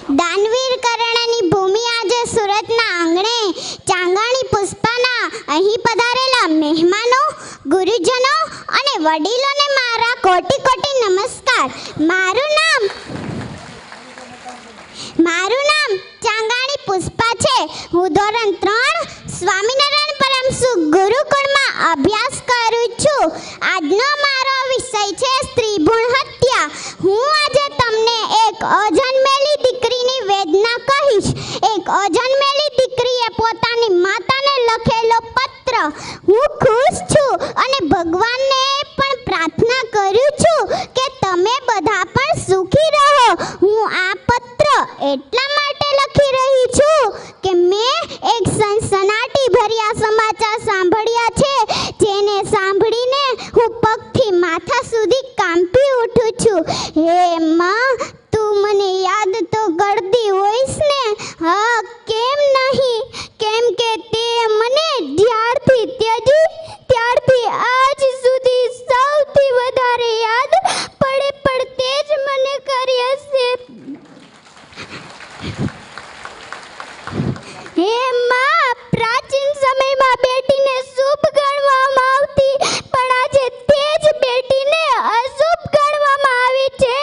દાનવીર કર્ણની ભૂમિ આજે સુરતના આંગણે ચાંગાણી પુષ્પાના અહીં પધારેલા મહેમાનો, ગુરુજનો અને વડીલોને મારા કોટી કોટી નમસ્કાર. મારું નામ ચાંગાણી પુષ્પા છે. હું ધોરણ 3 સ્વામિનારાયણ પરમસુખ ગુરુકુળમાં અભ્યાસ કરું છું. આજનો મારો વિષય છે સ્ત્રી ભ્રૂણ હત્યા. હું આજે તમને એક અજન્મેલી દીકરીની વેદના કહીશ. એક અજન્મેલી દીકરીએ પોતાની માતાને લખેલો પત્ર. હું ખુશ છું અને ભગવાનને પણ પ્રાર્થના કરું છું કે તમે બધા પણ સુખી રહો. હું આ પત્ર એટલા માટે લખી રહી છું કે મેં એક સનસનાટી ભર્યા સમાચાર સાંભળ્યા છે, જેને સાંભળીને હું પગથી માથા સુધી કાંપી ઉઠું છું. હે માં, તું મને યાદ તો કરતી હોઈશ ને? હા, કેમ નહીં? કેમ કે તે મને જ્યારથી ત્યજી ત્યારથી આજ સુધી સૌથી વધારે યાદ પડે તે જ મને કરી હશે. હે માં, પ્રાચીન સમયમાં બેટીને શુભ ગણવામાં આવતી, પણ આજે તે જ બેટીને અશુભ ગણવામાં આવી છે.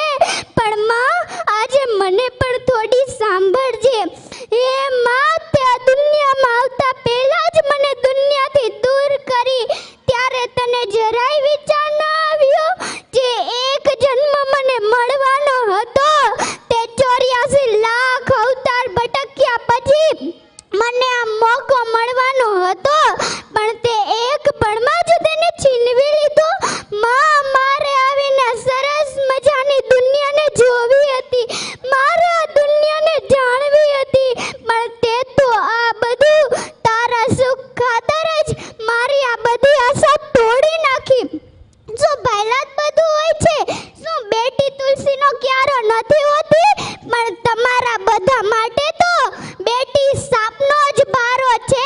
પણ માં, આજે મને પણ થોડી સાંભળજે. હે માં, તે આ દુનિયામાં આવતા પહેલા જ મને દુનિયાથી દૂર કરી, ત્યારે તને જરાય વિચાર ન આવ્યો જે એક જન્મ મને મળવાનો હતો, તે 84 લાખ અવતાર ભટક્યા પછી મને આ મોકો મળવાનો હતો, પણ તે એક પળમાં જ તેને છીનવી લીધો. માં, મારે આવીને સરસ મજાની દુનિયાને જોવી હતી, મારે આ દુનિયાને જાણવી હતી, પણ તે તો આ બધું તારા સુખ ખાતર જ મારી આ બધી આશા તોડી નાખી. શું પહેલા જ બધું હોય છે? શું બેટી તુલસીનો ક્યારો નથી હોતી? પણ તમારા બધા માટે તો બેટી સાપનો જ ભારો છે.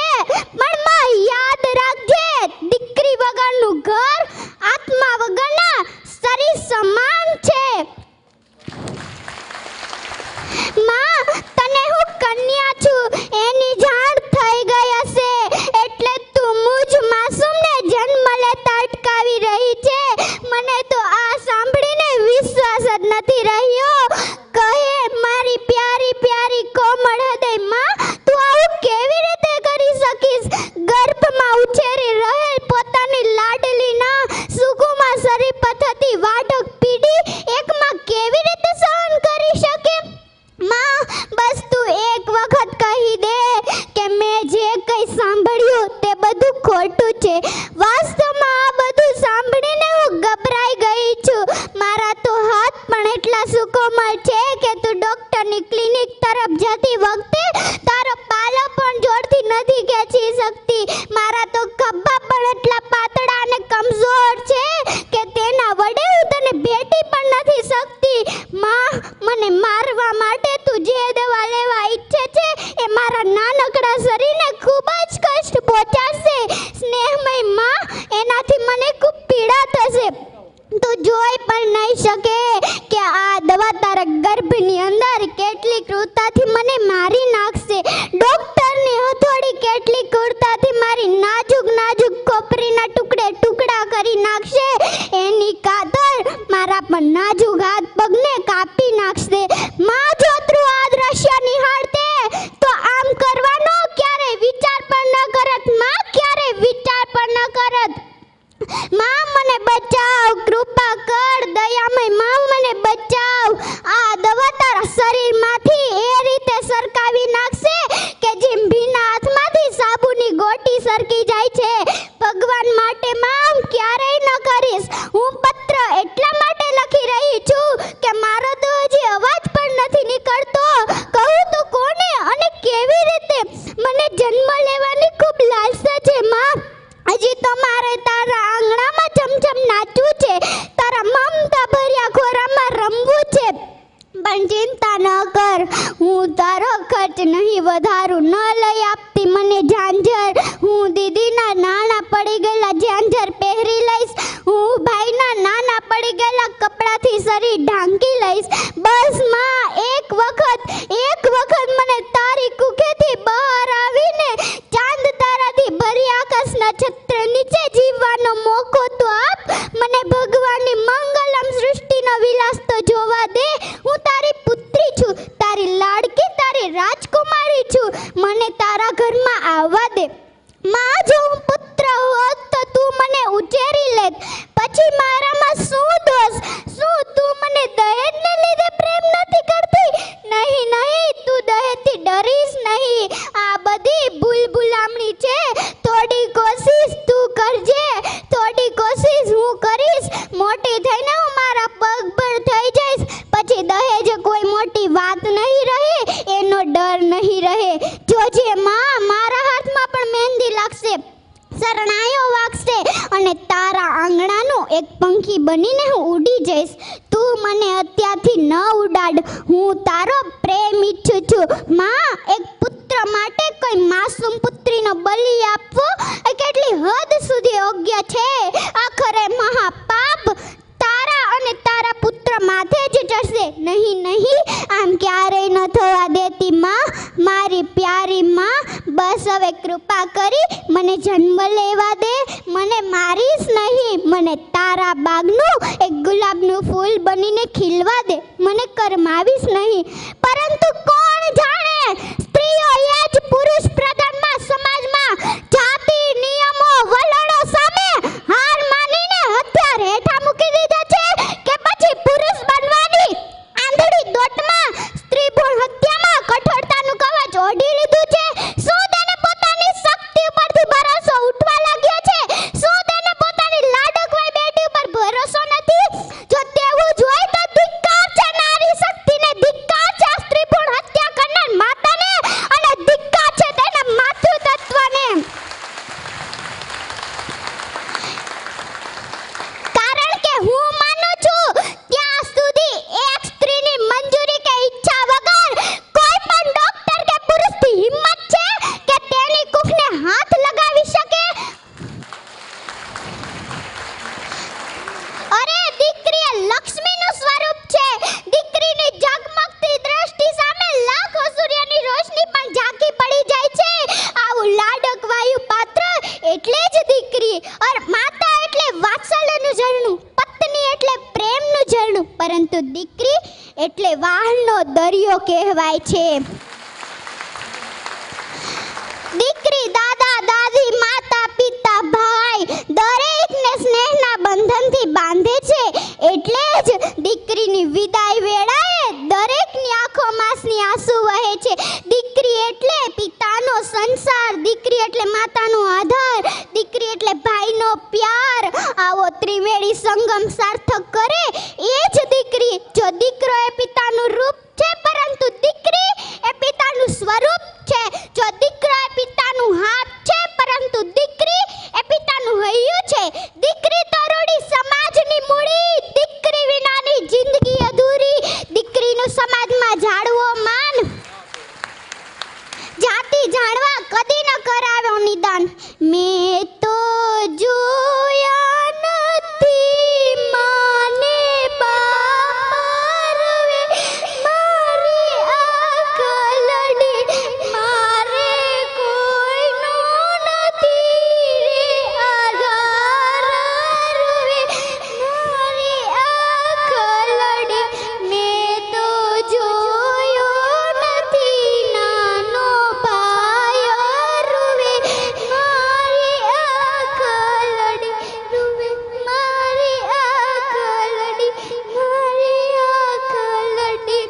પણ માં, યાદ રાખજે, દીકરી વગરનું ઘર આત્મા વગરના શરીર સમાન છે. માં, તને હું કન્યા છું એની જાણ થઈ ગઈ હશે, એટલે તું મુજ માસૂમને જન્મ લેતા અટકાવી રહી છે. મને તો આ સાંભળીને વિશ્વાસ જ નથી રહ્યો. કહે મારી પ્યારી પ્યારી કોમળ હૃદય માં, તું આવું કેવી રીતે કરી શકીશ? ગર્ભમાં ઉછેરી રહેલ પોતાની લાડલીના સુગુમાં શરીર પર થતી વાઢક પીડી એકમાં કેવી રીતે સહન કરી શકે? માં, બસ તું એક વખત કહી દે કે મેં જે કંઈ સાંભળ્યું તે બધું ખોટું છે. વાસ્તવમાં આ બધું સાંભળીને હું ગભરાઈ ગઈ છું. મારા તો હાથ પણ એટલા સુકોમળ છે કે તું ડોક્ટરની ક્લિનિક તરફ જતી વખતે તારો પાલો પણ જોરથી નથી ખેંચી શકતી. મારા તો ખભા પણ એટલા પાતળા અને કમજોર છે કે તેના વડે હું તને ભેટી પણ નથી શકતી. માં, મને મારવા માટે તું જે દવા લેવા ઈચ્છે છે એ મારા નાનકડા શરીરને ખૂબ જ કષ્ટ પહોંચાડશે. સ્નેહમય માં, એનાથી મને ખૂબ પીડા થશે. તું જોઈ પણ નહીં શકે કે આ દવા તારા ગર્ભની અંદર કેટલી ક્રૂરતાથી મને મારી નાખશે. ડોક્ટરની હથોડી કેટલી ક્રૂરતાથી મારી નાજુક નાજુક ખોપરીના ટુકડા કરી નાખશે. એની કાતર મારા પણ નાજુક હાથ પગને કાપી નાખશે. માં, જો તું આ દ્રશ્ય નિહાળતે તો આમ કરવાનો ક્યારે વિચાર પણ ન કરત. માં, ક્યારે વિચાર પણ ન કરત. માં, મને બચાવ, કૃપા કર, દયામય માં, મને બચાવ. આ દવા તારા શરીરમાંથી એ રીતે સરકાવી નાખશે કે જેમ ભીના હાથમાંથી સાબુની ગોટી સરકી જાય છે. ભગવાન માટે માં, ક્યારેય ન કરીશ. હું પત્ર એટલા માટે લખી રહી છું કે મારો તો હજી અવાજ પણ નથી નીકળતો. કહું તો કોને અને કેવી રીતે? મને જન્મ લેવાની ખૂબ લાલસા છે માં. હજી તો મારે તારા આંગણામાં ચમચમ નાચવું છે, તારા મમતા ભર્યા ખોરામાં રમવું છે. પણ ચિંતા ન કર, હું તારો ખર્ચ નહીં વધારું. ન લઈ આપતી મને ઝાંઝર, હું દીદીના નાના પડી ગયેલા ઝાંઝર પહેરી લઈશ. હું ભાઈના નાના પડી ગયેલા કપડાં કપડાથી શરીર ઢાંકી લઈશ. બસ માં એક વખત મને તારી કુખેથી બહાર આવીને ચાંદ તારાથી ભરી આકાશ નક્ષત્ર નીચે જીવવાનો મોકો તો આપ. મને ભગવાનની મંગલમ સૃષ્ટિનો વિલાસ તો જોવા દે. હું તારી પુત્રી છું, તારી લાડકી, તારી રાજકુમારી છું. મને તારા ઘરમાં આવવા દે. માં, જો હું પુત્ર હોત તો તું મને ઉછેરી લેત. પછી મારામાં શું દોષ? શું તું મને દહેજને લીધે પ્રેમ નથી કરતી? નહીં, તું દહેજથી ડરીશ નહીં. આ બધી ભૂલામણી છે. થોડી કોશિશ તું કરજે, થોડી કોશિશ હું કરીશ. મોટી થઈને હું મારા પગભર થઈ જઈશ. પછી દહેજ કોઈ મોટી વાત નહીં રહે, એનો ડર નહીં રહે. જોજે માં, મારા હાથમાં પણ મહેંદી લાગશે, શરણાઈઓ વાગશે અને તારા આંગણાનું એક પંખી બનીને હું ઉડી જઈશ. તું મને અત્યારથી ન ઉડાડ. હું તારો પ્રેમ ઈચ્છું છું. માં, એક પુત્ર માટે કોઈ માસૂમ પુત્રીનો બલિ આપવો એ કેટલી હદ સુધી યોગ્ય છે? આખરે મહાપાપ તારા અને તારા પુત્ર માથે જ ચડશે. નહીં, આમ ક્યારેય ન થવા દેતી માં, મારી પ્યારી માં. બસ હવે કૃપા કરી મને જન્મ લેવા દે. મને મારીશ નહીં, મને તારા બાગનું એક ગુલાબનું ફૂલ બનીને ખીલવા દે. મને કરમાવીશ નહીં. પરંતુ કોણ જાણે, સ્ત્રીઓ એ જ પુરુષ પ્રધાનમાં સમાજમાં જાતિ નિયમો વલણો સામે હાર માનીને હથિયાર હેઠા મૂકી દીધા છે કે પછી પુરુષ બનવાની આંધળી દોટમાં સ્ત્રી ભ્રૂણ હત્યામાં કઠોરતાનું કવચ ઓઢી લીધું છે. શું તેને પોતાની શક્તિ ઉપરથી ભરોસો ઉઠવા લાગ્યો છે? શું તેને પોતાની લાડકવાઈ બેટી ઉપર ભરોસો નથી? જો તેવું જ હોય તો ધિક્કાર છે નારી શક્તિને, ધિક્કાર છે સ્ત્રી ભ્રૂણ હત્યા કરનાર માતાને, અને ધિક્કાર છે તેના માતૃ તત્વને. કારણ કે હું માનું છું ત્યાં સુધી એક સ્ત્રીની મંજૂરી કે ઈચ્છા વગર કોઈ પણ ડોક્ટર કે પુરુષની હિંમત છે કે તેની કુખને હાથ લગાવી શકે? અરે, દીકરી એ લક્ષ્મીનું સ્વરૂપ છે. દીકરીની ઝગમગતી દ્રષ્ટિ સામે લાખો સૂર્યની રોશની પણ ઝાંકી પડી જાય છે. આવું લાડકવાયું પાત્ર એટલે જ દીકરી. और માતા એટલે વાત્સલ્યનું ઝરણું, પત્ની એટલે પ્રેમનું ઝરણું, પરંતુ દીકરી એટલે વાહનો દરિયો કહેવાય છે. દીકરી દાદા દાદી માતા પિતા ભાઈ દરેકને સ્નેહના બંધનથી બાંધે છે. એટલે જ દીકરીની વિદાય વેળાએ દરેકની આંખોમાંસની આંસુ વહે છે. દીકરી એટલે પિતાનો સંસાર, દીકરી એટલે માતાનો આધાર, દીકરી એટલે ભાઈનો પ્યાર. આવો ત્રિવેણી સંગમ સાર્થક કરે એ જ દીકરી. જો દીકરો એ પિતાનું રૂપ છે, પરંતુ દીકરી એ પિતાનું સ્વરૂપ છે. જો દીકરો એ પિતાનું હાથ છે, પરંતુ દીકરી એ પિતાનું હૈયું છે. દીકરી તો રૂડી સમાજની મૂડી, દીકરી વિનાની જિંદગી અધૂરી. દીકરીનું સમાજમાં જાળવો માન, જાતિ જાણવા કદી ન કરાવ્યો નિદાન. મેં તો જોયા નથી માને બાપરવે, મારી આંખ લડી, મારે કોઈનો નથી રે આધાર રે. મારી આંખ લડી, મેં તો જોયો નથી નાનો ભાઈ રૂવે. મારી આંખ લડી રૂવે, મારી આંખ લડી, મારી આંખ લડી.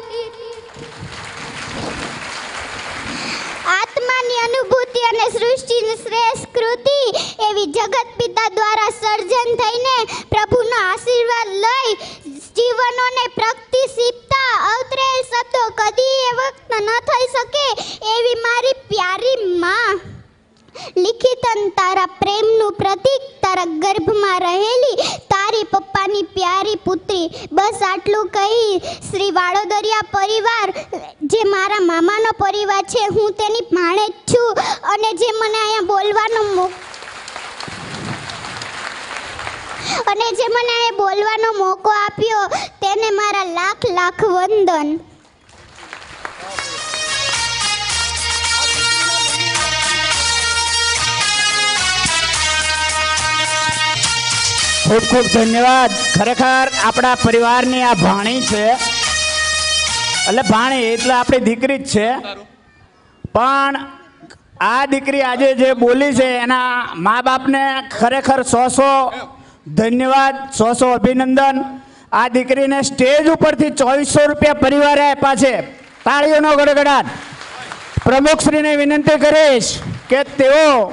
આત્માની અનુભૂતિ અને સૃષ્ટિની શ્રેષ્ઠ કૃતિ એવી જગત પિતા દ્વારા સર્જન થઈને પ્રભુનો આશીર્વાદ લઈ જીવનોને પ્રગતિ સીપતા અવતરેલ શબ્દો કદી એ વખત ન થઈ શકે એવી મારી પ્યારી માં. લિખિતન તારા પ્રેમનું પ્રતીક, તારા ગર્ભમાં રહેલી તારી પપ્પાની પ્યારી પુત્રી. બસ આટલું કહી શ્રી વાડોદરિયા પરિવાર જે મારા મામાનો પરિવાર છે, હું તેની ભાણેજ છું અને જે મને અહીંયા બોલવાનો અને જે મને અહીં બોલવાનો મોકો આપ્યો તેને મારા લાખ લાખ વંદન. ખૂબ ખૂબ ધન્યવાદ. ખરેખર આપણા પરિવારની આ ભાણી છે, એટલે ભાણી એટલે આપણી દીકરી જ છે, પણ આ દીકરી આજે જે બોલી છે એના મા બાપને ખરેખર 100 ધન્યવાદ, 100 અભિનંદન. આ દીકરીને સ્ટેજ ઉપરથી 2400 રૂપિયા પરિવારે આપ્યા છે. તાળીઓનો ગડગડાટ. પ્રમુખશ્રીને વિનંતી કરીશ કે તેઓ